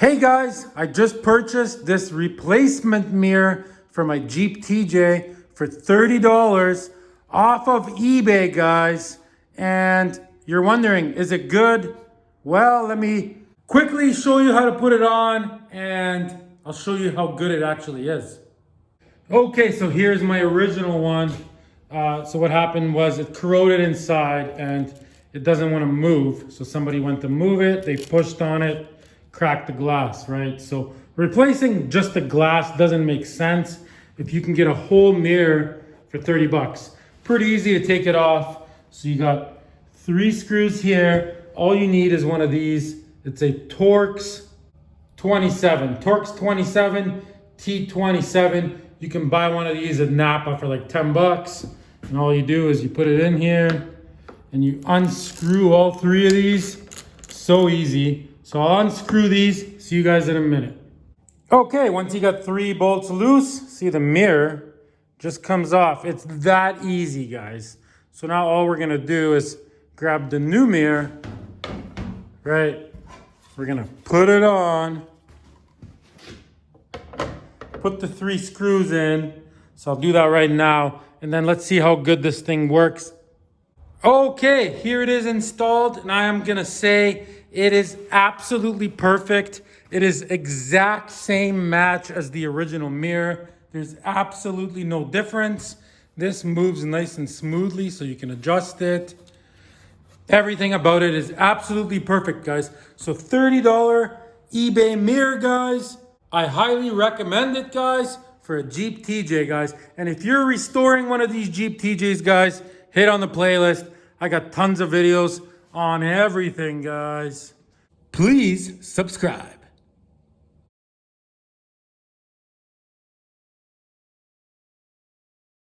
Hey guys, I just purchased this replacement mirror for my Jeep TJ for $30 off of eBay, guys. And you're wondering, is it good? Well, let me quickly show you how to put it on and I'll show you how good it actually is. Okay, so here's my original one. So what happened was it corroded inside and it doesn't want to move. So somebody went to move it, they pushed on it, cracked the glass, right? So replacing just the glass doesn't make sense if you can get a whole mirror for 30 bucks. Pretty easy to take it off. So you got 3 screws here. All you need is one of these. It's a Torx 27, Torx 27, T27. You can buy one of these at Napa for like 10 bucks. And all you do is you put it in here and you unscrew all 3 of these. So easy. So I'll unscrew these, see you guys in a minute. Okay, once you got 3 bolts loose, see the mirror just comes off. It's that easy, guys. So now all we're gonna do is grab the new mirror, right? We're gonna put it on, put the 3 screws in. So I'll do that right now, and then let's see how good this thing works. Okay, here it is installed, and I am gonna say it is absolutely perfect. It is exact same match as the original mirror. There's absolutely no difference. This moves nice and smoothly so you can adjust it. Everything about it is absolutely perfect, guys. So $30 eBay mirror, guys. I highly recommend it, guys, for a Jeep TJ, guys. And if you're restoring one of these Jeep TJs, guys, hit on the playlist. I got tons of videos on everything, guys. Please subscribe.